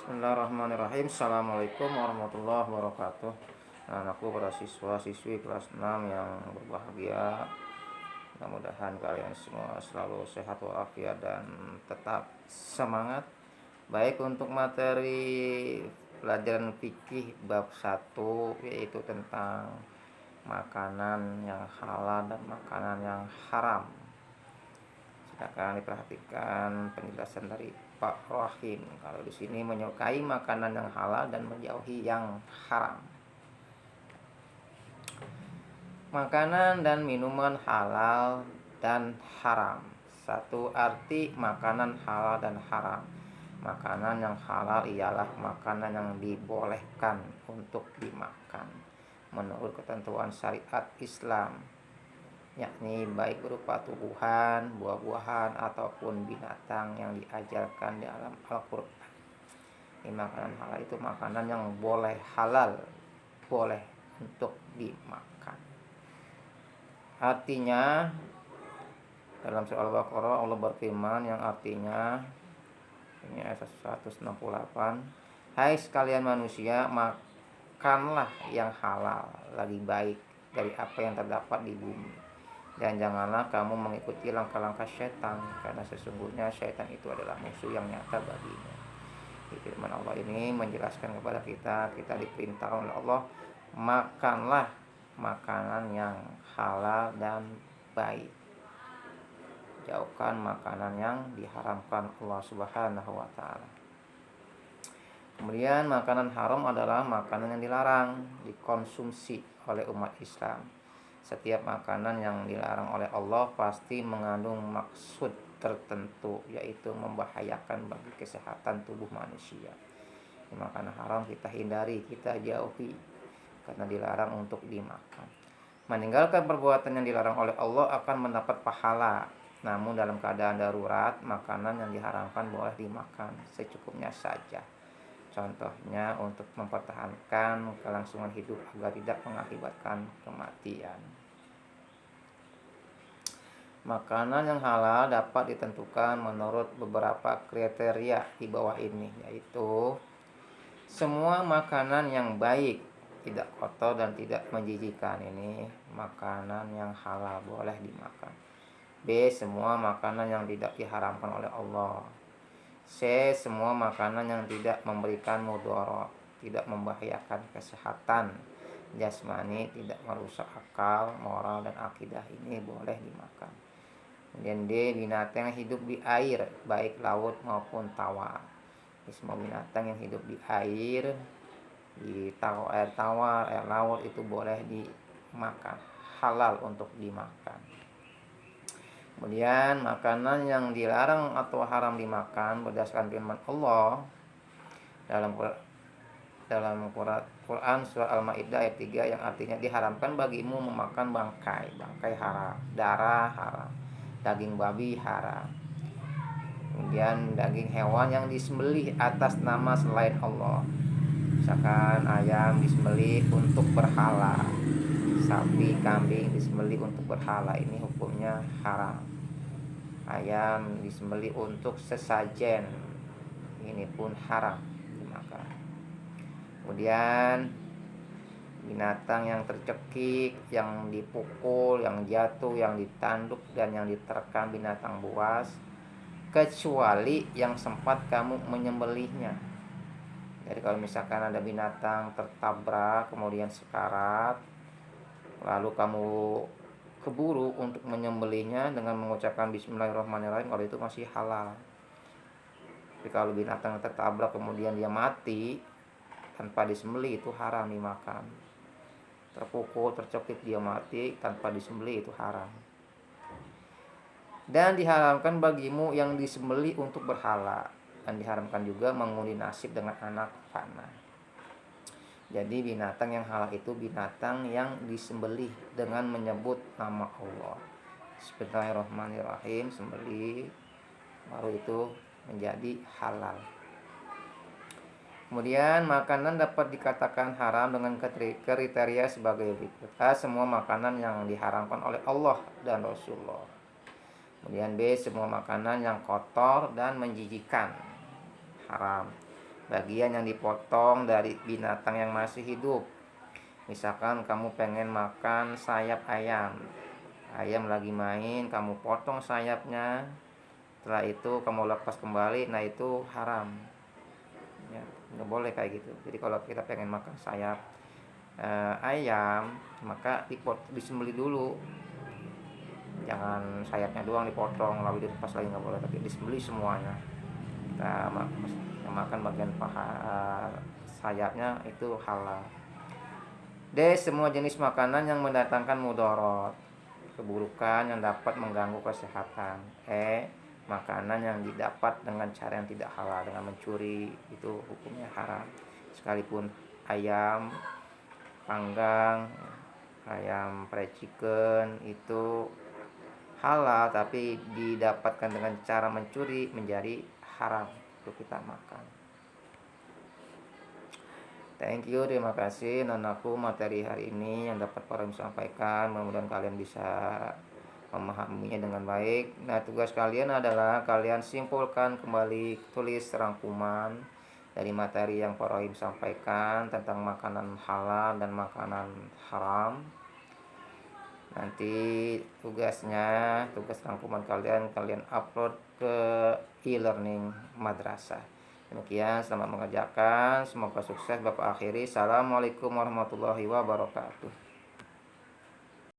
Bismillahirrahmanirrahim. Assalamualaikum warahmatullahi wabarakatuh. Anakku, para siswa-siswi kelas 6 yang berbahagia, mudah-mudahan kalian semua selalu sehat walafiat dan tetap semangat. Baik, untuk materi pelajaran fikih bab 1, yaitu tentang makanan yang halal dan makanan yang haram. Silakan diperhatikan penjelasan dari Pak Rohim. Kalau di sini menyukai makanan yang halal dan menjauhi yang haram. Makanan dan minuman halal dan haram. Satu arti makanan halal dan haram. Makanan yang halal ialah makanan yang dibolehkan untuk dimakan menurut ketentuan syariat Islam, yakni baik berupa tumbuhan, buah-buahan, ataupun binatang yang diajarkan dalam Al-Quran. Ini makanan halal itu makanan yang halal, boleh untuk dimakan. Artinya dalam surah Al-Baqarah Allah berfirman yang artinya, ini ayat 168, hai sekalian manusia, makanlah yang halal, lebih baik dari apa yang terdapat di bumi. Dan janganlah kamu mengikuti langkah-langkah syaitan, karena sesungguhnya syaitan itu adalah musuh yang nyata bagimu. Firman Allah ini menjelaskan kepada kita diperintah oleh Allah, makanlah makanan yang halal dan baik. Jauhkan makanan yang diharamkan Allah Subhanahu wa taala. Kemudian makanan haram adalah makanan yang dilarang dikonsumsi oleh umat Islam. Setiap makanan yang dilarang oleh Allah pasti mengandung maksud tertentu, yaitu membahayakan bagi kesehatan tubuh manusia. Makanan haram kita hindari, kita jauhi, karena dilarang untuk dimakan. Meninggalkan perbuatan yang dilarang oleh Allah akan mendapat pahala. Namun dalam keadaan darurat, makanan yang diharamkan boleh dimakan secukupnya saja. Contohnya untuk mempertahankan kelangsungan hidup agar tidak mengakibatkan kematian. Makanan yang halal dapat ditentukan menurut beberapa kriteria di bawah ini, yaitu semua makanan yang baik, tidak kotor dan tidak menjijikkan, ini makanan yang halal, boleh dimakan. B. Semua makanan yang tidak diharamkan oleh Allah. C. Semua makanan yang tidak memberikan mudarat, tidak membahayakan kesehatan jasmani, tidak merusak akal, moral, dan akidah, ini boleh dimakan. Kemudian D. Binatang yang hidup di air, baik laut maupun tawar. Semua binatang yang hidup di air, air tawar, air laut, itu boleh dimakan, halal untuk dimakan. Kemudian makanan yang dilarang atau haram dimakan berdasarkan firman Allah dalam Quran surah Al-Maidah ayat 3, yang artinya diharamkan bagimu memakan bangkai haram, darah haram, daging babi haram, kemudian daging hewan yang disembelih atas nama selain Allah, misalkan ayam disembelih untuk berhala, sapi, kambing disembelih untuk berhala, ini hukumnya haram. Ayam disembelih untuk sesajen, ini pun haram dimakan. Kemudian binatang yang tercekik, yang dipukul, yang jatuh, yang ditanduk, dan yang diterkam binatang buas, kecuali yang sempat kamu menyembelihnya. Jadi kalau misalkan ada binatang tertabrak kemudian sekarat, lalu kamu keburu untuk menyembelihnya dengan mengucapkan bismillahirrahmanirrahim, kalau itu masih halal. Tapi kalau binatang tertabrak kemudian dia mati tanpa disembelih, itu haram dimakan. Terpukul, tercekik, dia mati tanpa disembelih, itu haram. Dan diharamkan bagimu yang disembelih untuk berhala, dan diharamkan juga mengundi nasib dengan anak panah. Jadi binatang yang halal itu binatang yang disembelih dengan menyebut nama Allah. Bismillahirrahmanirrahim, sembelih, baru itu menjadi halal. Kemudian makanan dapat dikatakan haram dengan kriteria sebagai berikut. A. Semua makanan yang diharamkan oleh Allah dan Rasulullah. Kemudian B. Semua makanan yang kotor dan menjijikkan, haram. bagian yang dipotong dari binatang yang masih hidup. Misalkan kamu pengen makan sayap ayam, ayam lagi main, kamu potong sayapnya, setelah itu kamu lepas kembali, nah itu haram ya, nggak boleh kayak gitu. Jadi kalau kita pengen makan sayap ayam, maka disembeli dulu, jangan sayapnya doang dipotong lalu dilepas lagi, nggak boleh, tapi disembeli semuanya. Kita makan bagian paha sayapnya, itu halal. D. Semua jenis makanan yang mendatangkan mudarat, keburukan yang dapat mengganggu kesehatan. E. Makanan yang didapat dengan cara yang tidak halal, dengan mencuri, itu hukumnya haram. Sekalipun ayam panggang, ayam fried chicken itu halal, tapi didapatkan dengan cara mencuri menjadi haram untuk kita makan. Thank you, terima kasih nanaku materi hari ini yang dapat Pak sampaikan. Mudah-mudahan kalian bisa memahaminya dengan baik. Nah, tugas kalian adalah kalian simpulkan kembali, tulis rangkuman dari materi yang Pak Rohim sampaikan tentang makanan halal dan makanan haram. Nanti tugas rangkuman kalian upload ke e-learning madrasah. Demikian, selamat mengerjakan, semoga sukses. Bapak akhiri, assalamualaikum warahmatullahi wabarakatuh.